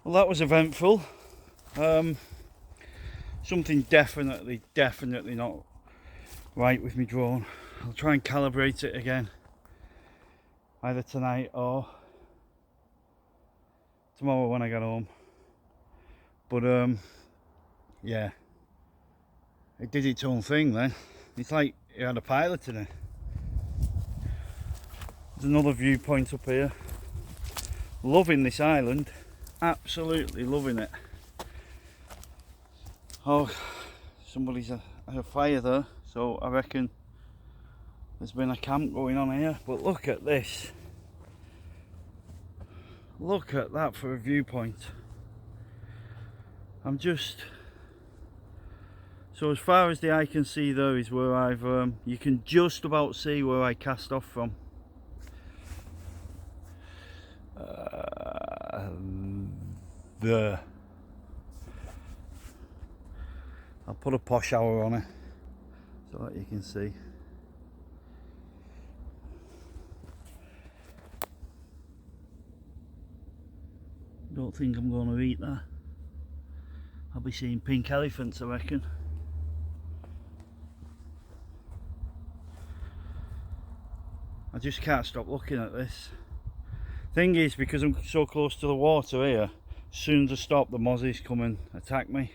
Well, that was eventful. Something definitely not right with my drone. I'll try and calibrate it again, either tonight or tomorrow when I get home. But yeah, it did its own thing then. It's like it had a pilot in it. There's another viewpoint up here. Loving this island, absolutely loving it. Oh, somebody's had a fire there, so I reckon there's been a camp going on here. But look at this. Look at that for a viewpoint. I'm just... So as far as the eye can see there is where I've... you can just about see where I cast off from. There. I'll put a posh hour on it so that you can see. Don't think I'm going to eat that. I'll be seeing pink elephants, I reckon. I just can't stop looking at this. Thing is, because I'm so close to the water here, as soon as I stop, the mozzies come and attack me.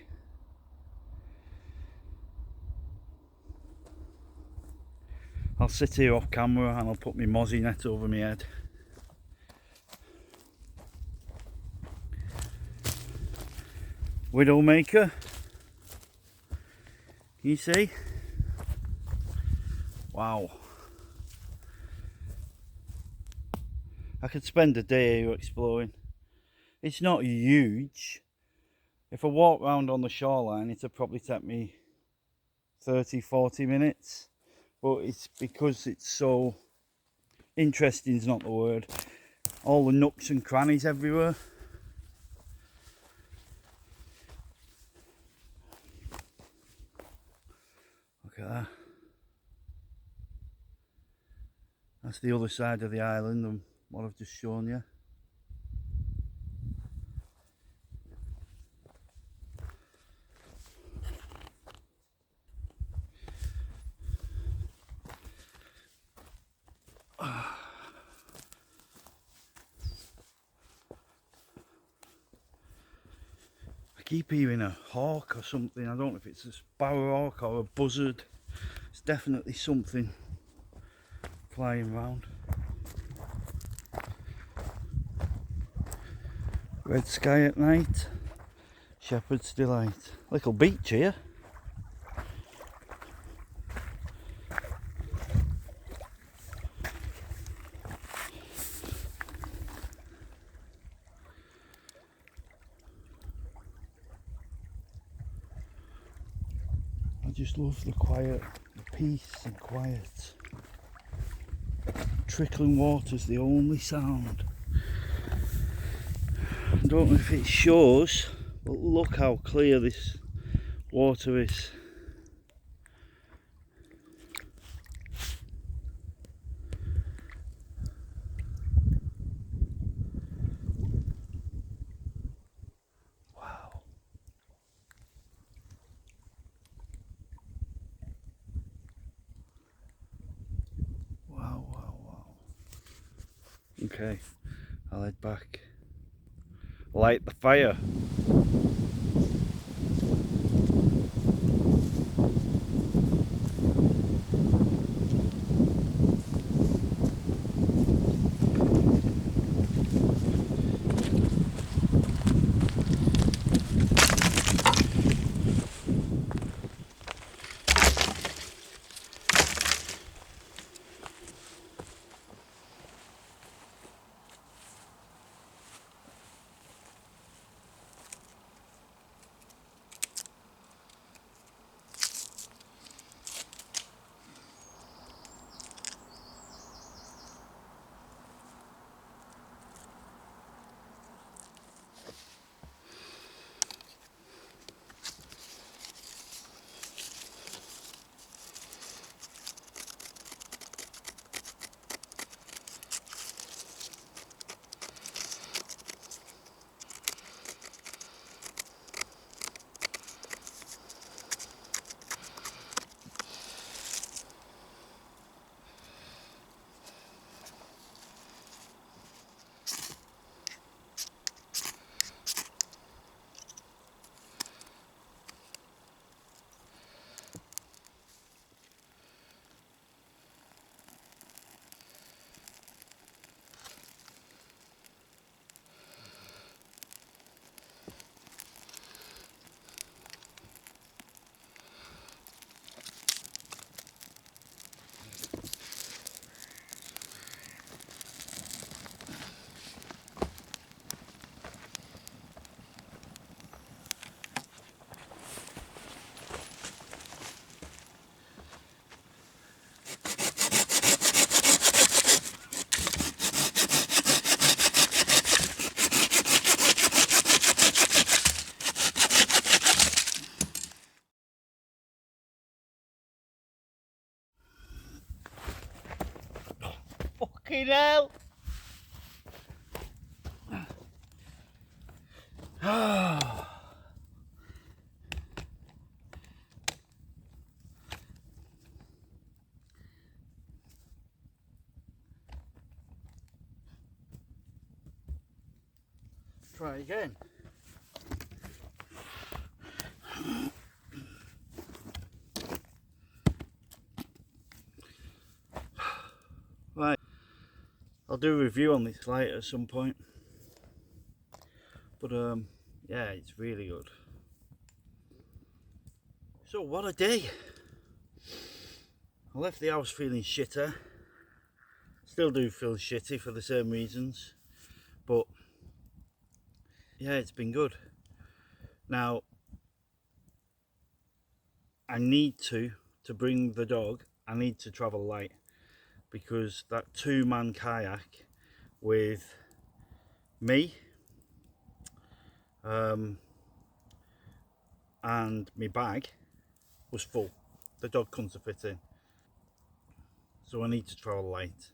I'll sit here off camera and I'll put my mozzie net over my head. Widowmaker. Can you see? Wow. I could spend a day here exploring. It's not huge. If I walk round on the shoreline, it'll probably take me 30-40 minutes. But it's because it's so interesting is not the word. All the nooks and crannies everywhere. Look at that. That's the other side of the island and what I've just shown you. I keep hearing a hawk or something. I don't know if it's a sparrowhawk or a buzzard. It's definitely something flying around. Red sky at night. Shepherd's Delight. Little beach here. I just love the quiet, the peace and quiet. Trickling water's the only sound. I don't know if it shows, but look how clear this water is. Wow. Wow, wow, wow. Okay, I'll head back. Light the fire. Fucking hell! Try again. Right, I'll do a review on this light at some point. But yeah, it's really good. So what a day. I left the house feeling shitter. Still do feel shitty for the same reasons. But yeah, it's been good. Now, I need to bring the dog, I need to travel light. Because that 2-man kayak with me and my bag was full. The dog couldn't fit in. So I need to travel light.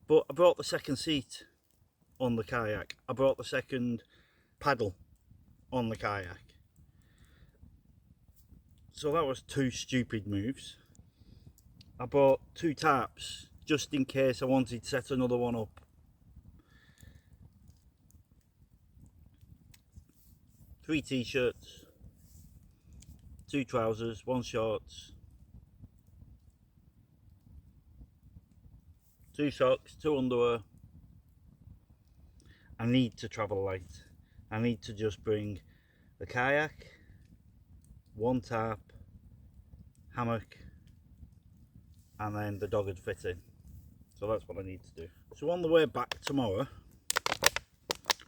But I brought the second seat on the kayak. I brought the second paddle on the kayak. So that was 2 stupid moves. I bought 2 tarps just in case I wanted to set another one up. 3 t-shirts, 2 trousers, 1 shorts, 2 socks, 2 underwear. I need to travel light. I need to just bring the kayak, 1 tarp, hammock, and then the dog would fit in. So that's what I need to do. So on the way back tomorrow,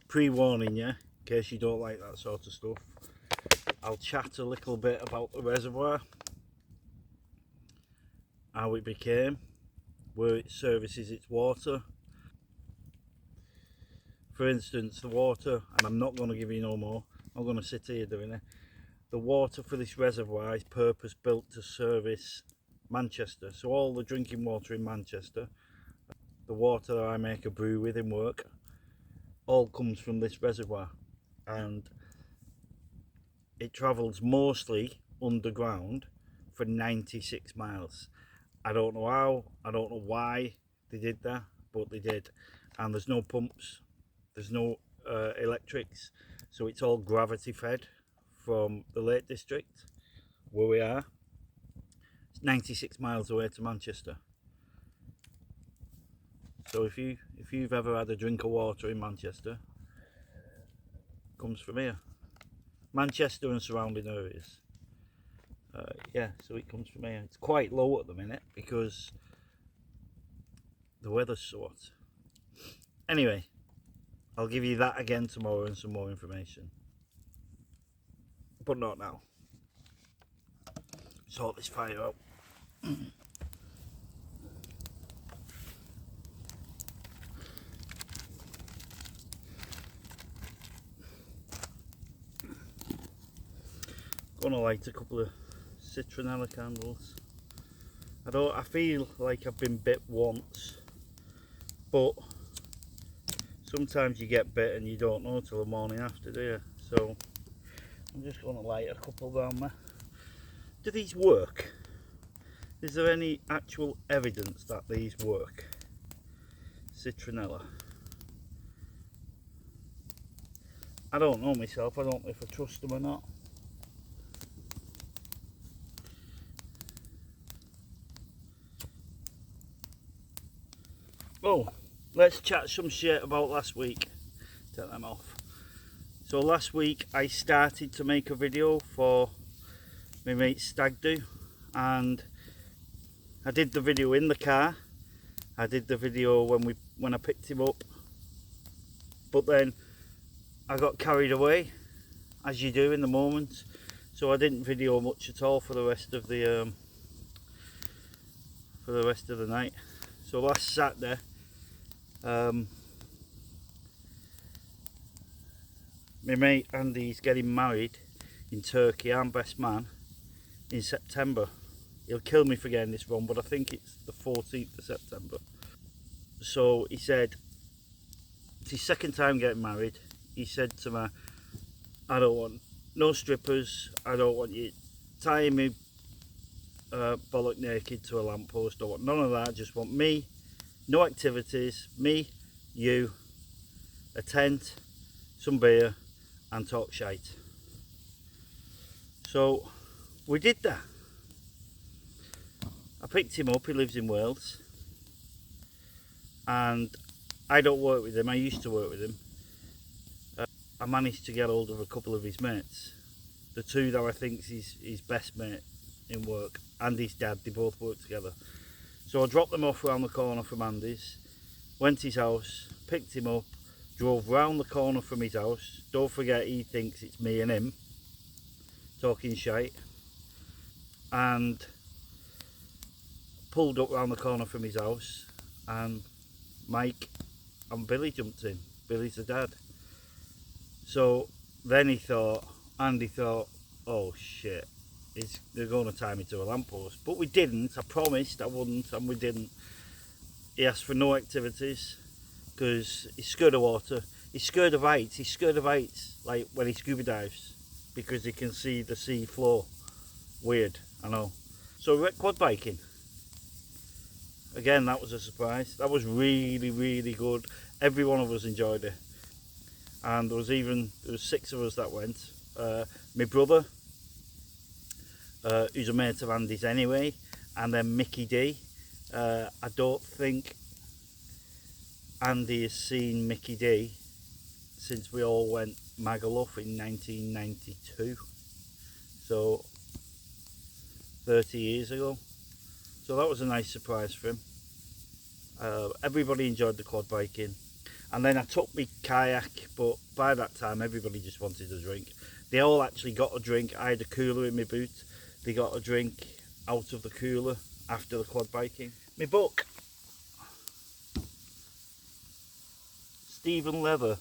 pre-warning you, in case you don't like that sort of stuff, I'll chat a little bit about the reservoir, how it became, where it services its water. For instance, the water, and I'm not going to give you no more, I'm going to sit here doing it. The water for this reservoir is purpose built to service Manchester. So all the drinking water in Manchester, the water that I make a brew with in work, all comes from this reservoir. And it travels mostly underground for 96 miles. I don't know how, I don't know why they did that, but they did. And there's no pumps, there's no electrics, so it's all gravity fed from the Lake District, where we are. It's 96 miles away to Manchester. So if you've ever had a drink of water in Manchester, it comes from here. Manchester and surrounding areas. Yeah, so it comes from here. It's quite low at the minute because the weather's so hot. Anyway, I'll give you that again tomorrow and some more information. But not now. Sort this fire out. Gonna light a couple of citronella candles. I feel like I've been bit once, but sometimes you get bit and you don't know till the morning after, do you? So I'm just gonna light a couple down there. Do these work? Is there any actual evidence that these work? Citronella. I don't know myself, I don't know if I trust them or not. Oh, let's chat some shit about last week. Take them off. So last week I started to make a video for my mate's stag do, and I did the video in the car. I did the video when I picked him up, but then I got carried away, as you do in the moment. So I didn't video much at all for the rest of the night. So last Saturday, my mate Andy's getting married in Turkey. I'm best man in September. He'll kill me for getting this wrong, but I think it's the 14th of September. So he said, it's his second time getting married. He said to me, I don't want no strippers, I don't want you tying me bollock naked to a lamppost, don't want none of that, just want me, no activities, me, you, a tent, some beer and talk shite. So we did that. I picked him up, he lives in Wales, and I don't work with him, I used to work with him. I managed to get hold of a couple of his mates, the two that I think is his best mate in work, and his dad, they both work together. So I dropped them off round the corner from Andy's, went to his house, picked him up, drove round the corner from his house. Don't forget, he thinks it's me and him talking shite, and pulled up round the corner from his house, and Mike and Billy jumped in. Billy's the dad. So then Andy thought, oh shit, they're going to tie me to a lamppost. But we didn't. I promised I wouldn't, and we didn't. He asked for no activities because he's scared of water. He's scared of heights. He's scared of heights, like when he scuba dives, because he can see the sea floor. Weird, I know. So we went quad biking. Again, that was a surprise. That was really, really good. Every one of us enjoyed it. And there was 6 of us that went. My brother, who's a mate of Andy's anyway, and then Mickey D. I don't think Andy has seen Mickey D since we all went Magaluf in 1992, so 30 years ago. So that was a nice surprise for him. Everybody enjoyed the quad biking. And then I took my kayak, but by that time everybody just wanted a drink. They all actually got a drink. I had a cooler in my boot. They got a drink out of the cooler after the quad biking. My book, Stephen Leather.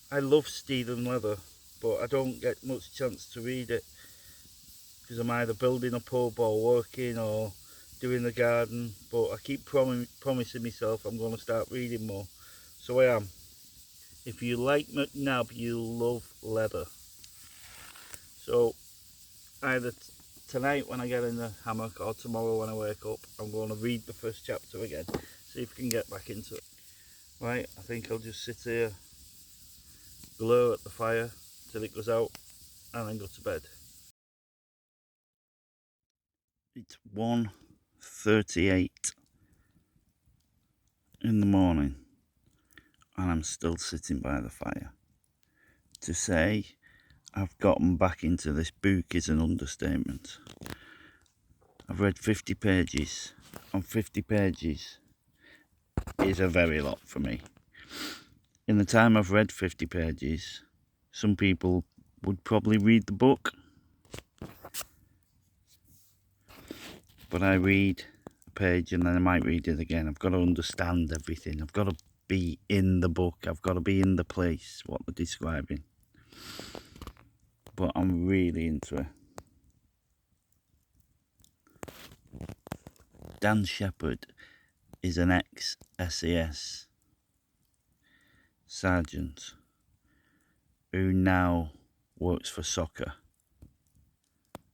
I love Stephen Leather, but I don't get much chance to read it because I'm either building a pub or working or doing the garden, but I keep promising myself I'm going to start reading more, so I am. If you like McNab, you'll love leather. So either tonight when I get in the hammock or tomorrow when I wake up, I'm going to read the first chapter again, see if I can get back into it. Right, I think I'll just sit here, glow at the fire till it goes out, and then go to bed. It's 1:38 in the morning and I'm still sitting by the fire. To say I've gotten back into this book is an understatement. I've read 50 pages, and 50 pages is a very lot for me. In the time I've read 50 pages, some people would probably read the book, but I read a page and then I might read it again. I've got to understand everything. I've got to be in the book. I've got to be in the place, what they're describing. But I'm really into it. Dan Shepherd is an ex-SAS sergeant who now works for SOCA,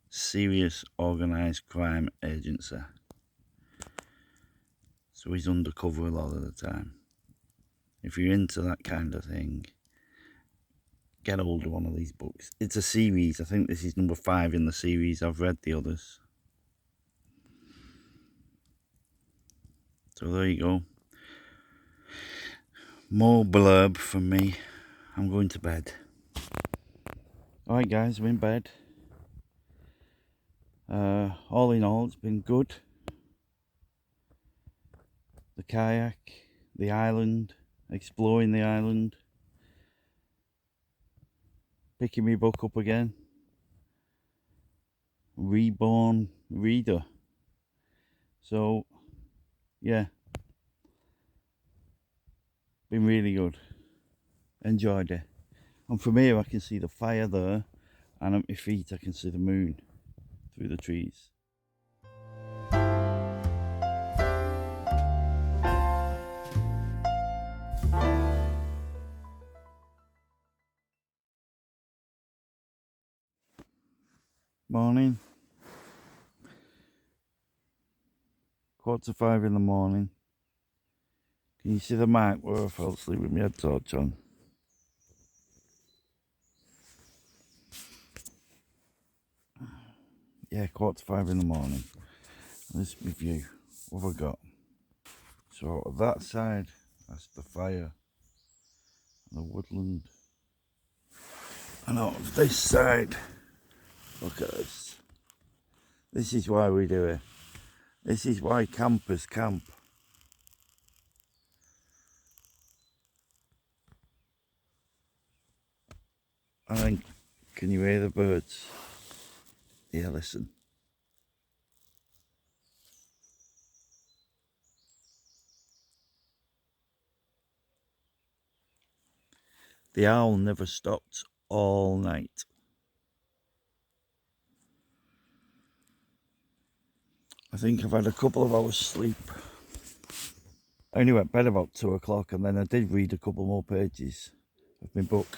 Serious Organised Crime Agency. So he's undercover a lot of the time. If you're into that kind of thing, get hold of one of these books. It's a series. I think this is number 5 in the series. I've read the others. So there you go. More blurb from me. I'm going to bed. Alright guys, I'm in bed. All in all, it's been good. The kayak, the island, exploring the island, picking my book up again. Reborn reader. So, yeah. Been really good. Enjoyed it. And from here I can see the fire there, and at my feet I can see the moon through the trees. Morning. 4:45 in the morning. Can you see the mark where I fell asleep with my head torch on? Yeah, 4:45 in the morning. This is my view. What have I got? So that side, that's the fire and the woodland. And on this side, look at this. This is why we do it. This is why campers camp. And then, can you hear the birds? Yeah, listen. The owl never stopped all night. I think I've had a couple of hours sleep. I only went to bed about 2 o'clock, and then I did read a couple more pages of my book.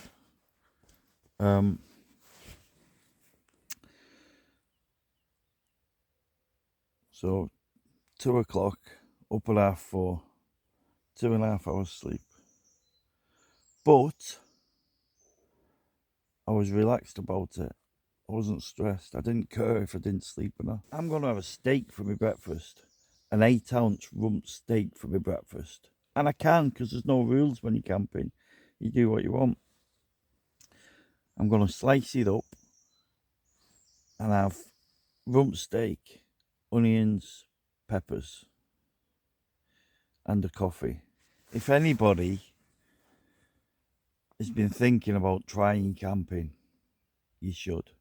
So 2 o'clock, up at 4:30, 2.5 hours sleep. But I was relaxed about it. I wasn't stressed. I didn't care if I didn't sleep or not. I'm going to have a steak for my breakfast. An 8-ounce rump steak for my breakfast. And I can, because there's no rules when you're camping. You do what you want. I'm going to slice it up and have rump steak, onions, peppers, and a coffee. If anybody has been thinking about trying camping, you should.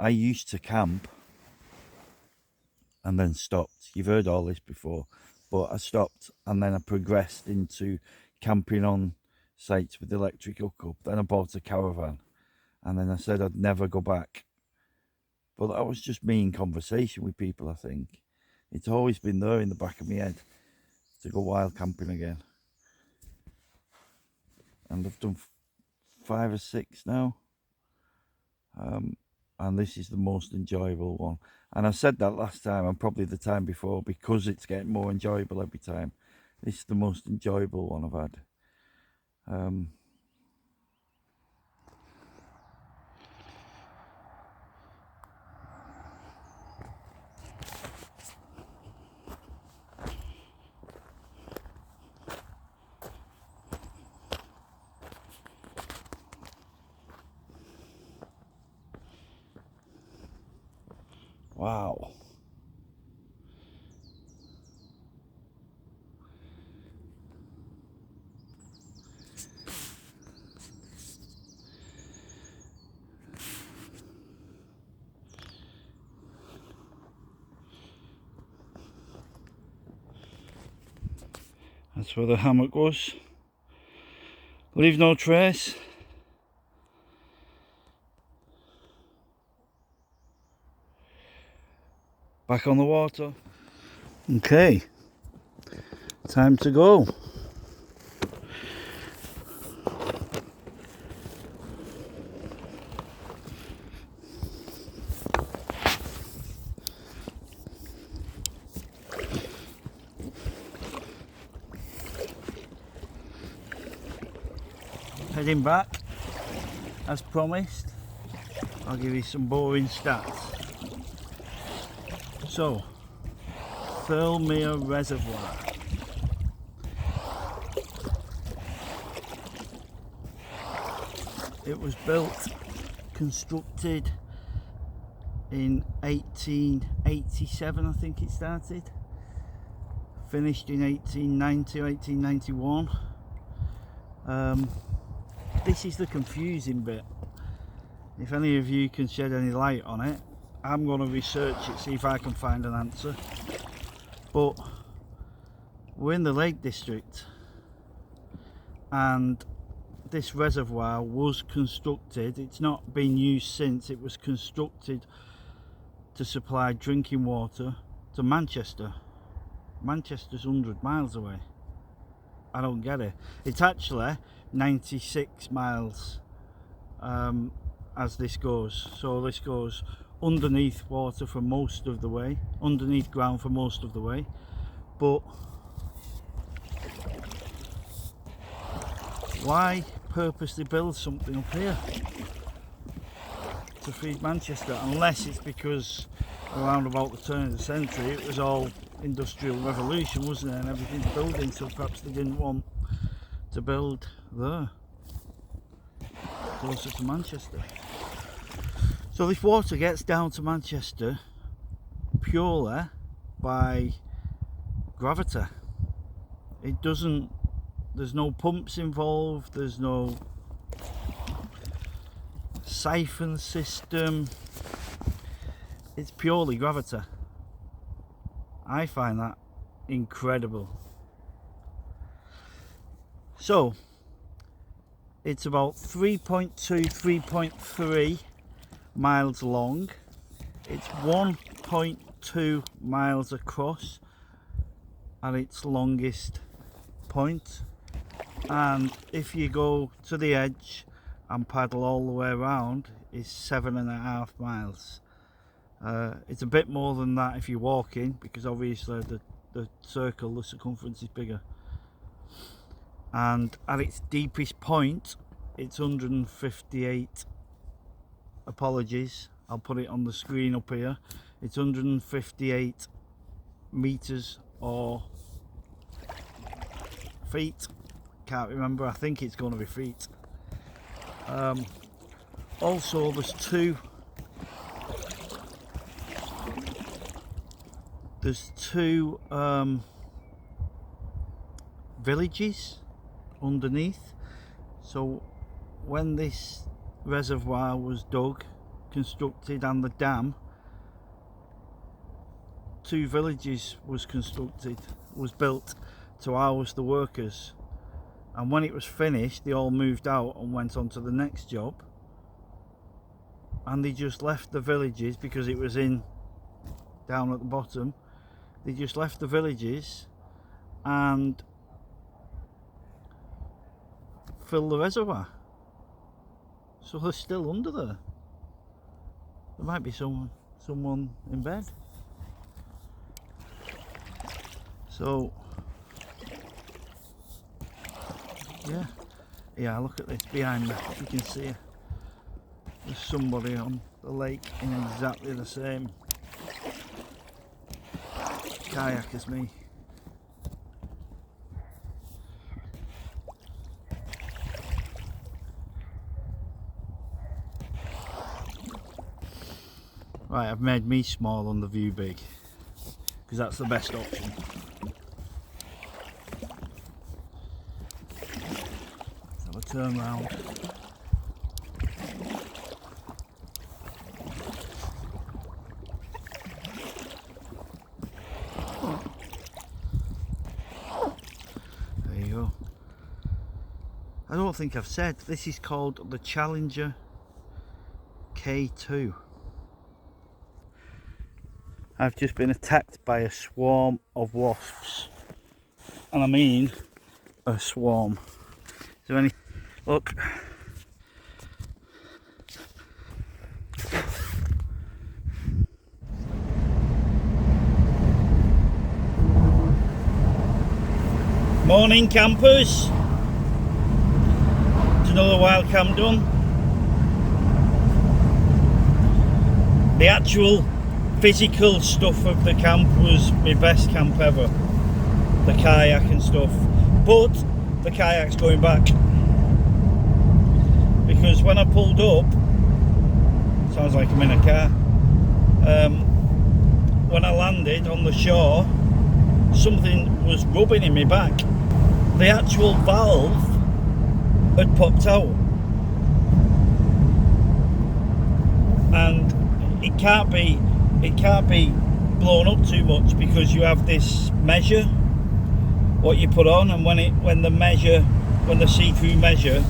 I used to camp and then stopped. You've heard all this before, but I stopped and then I progressed into camping on sites with electric hookup. Then I bought a caravan and then I said I'd never go back. But that was just me in conversation with people, I think. It's always been there in the back of my head to go wild camping again. And I've done 5 or 6 now. And this is the most enjoyable one. And I said that last time and probably the time before, because it's getting more enjoyable every time. This is the most enjoyable one I've had. Wow. That's where the hammock was. Leave no trace. Back on the water. Okay. Time to go. Heading back, as promised. I'll give you some boring stats. So, Thirlmere Reservoir. It was constructed in 1887, I think it started. Finished in 1890 or 1891. This is the confusing bit. If any of you can shed any light on it, I'm going to research it, see if I can find an answer. But we're in the Lake District, and this reservoir was constructed, it's not been used since, it was constructed to supply drinking water to Manchester. Manchester's 100 miles away. I don't get it. It's actually 96 miles. as this goes. So this goes underneath water for most of the way, underneath ground for most of the way, but why purposely build something up here to feed Manchester, unless it's because around about the turn of the century it was all industrial revolution, wasn't it, and everything's building, so perhaps they didn't want to build there, closer to Manchester. So this water gets down to Manchester purely by gravity. It doesn't, there's no pumps involved, there's no siphon system, it's purely gravity. I find that incredible. So it's about 3.2, 3.3 miles long. It's 1.2 miles across at its longest point, and if you go to the edge and paddle all the way around, is 7.5 miles. It's a bit more than that if you're walking, because obviously the circle, the circumference is bigger. And at its deepest point, it's 158, apologies, I'll put it on the screen up here, it's 158 meters or feet, can't remember, I think it's going to be feet. Also there's two villages underneath. So when this reservoir was dug, constructed, and the dam, 2 villages was built to house the workers, and when it was finished they all moved out and went on to the next job, and they just left the villages because it was in down at the bottom. They just left the villages and filled the reservoir, so they're still under there. There might be someone in bed. So yeah, look at this behind me, you can see there's somebody on the lake in exactly the same kayak as me. Right, I've made me small and the view big, because that's the best option. So I'll turn round. There you go. I don't think I've said, this is called the Challenger K2. I've just been attacked by a swarm of wasps, and I mean a swarm. Is there any? Look. Morning campers. It's another wild camp done. The actual physical stuff of the camp was my best camp ever, the kayak and stuff, but the kayak's going back, because when I pulled up, sounds like I'm in a car, when I landed on the shore, something was rubbing in my back. The actual valve had popped out, and it can't be blown up too much, because you have this measure what you put on, and when the see-through measure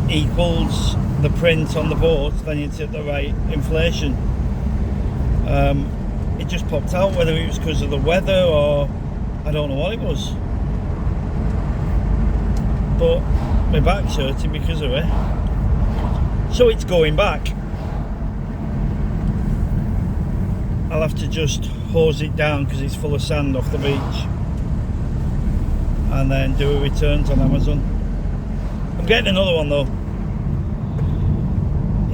equals the print on the boat, then it's at the right inflation. It just popped out, whether it was because of the weather or I don't know what it was, but my back's hurting because of it. So it's going back. I'll have to just hose it down because it's full of sand off the beach, and then do a returns on Amazon. I'm getting another one though.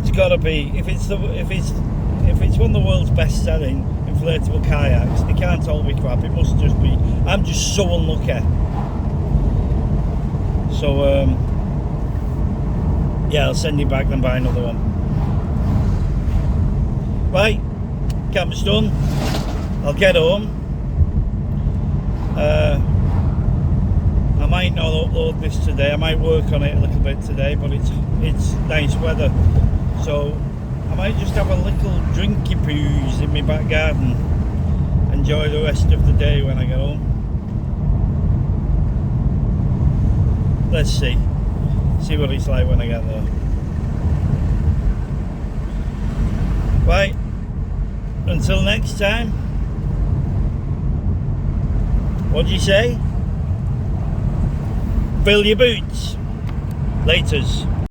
It's got to be, if it's one of the world's best selling inflatable kayaks, they can't all be crap. It must just be. I'm just so unlucky. So yeah, I'll send it back and buy another one. Right, camp's done. I'll get home. I might not upload this today. I might work on it a little bit today, but it's nice weather, so I might just have a little drinky poos in my back garden. Enjoy the rest of the day when I get home. Let's see what it's like when I get there. Right, until next time, what do you say? Fill your boots. Laters.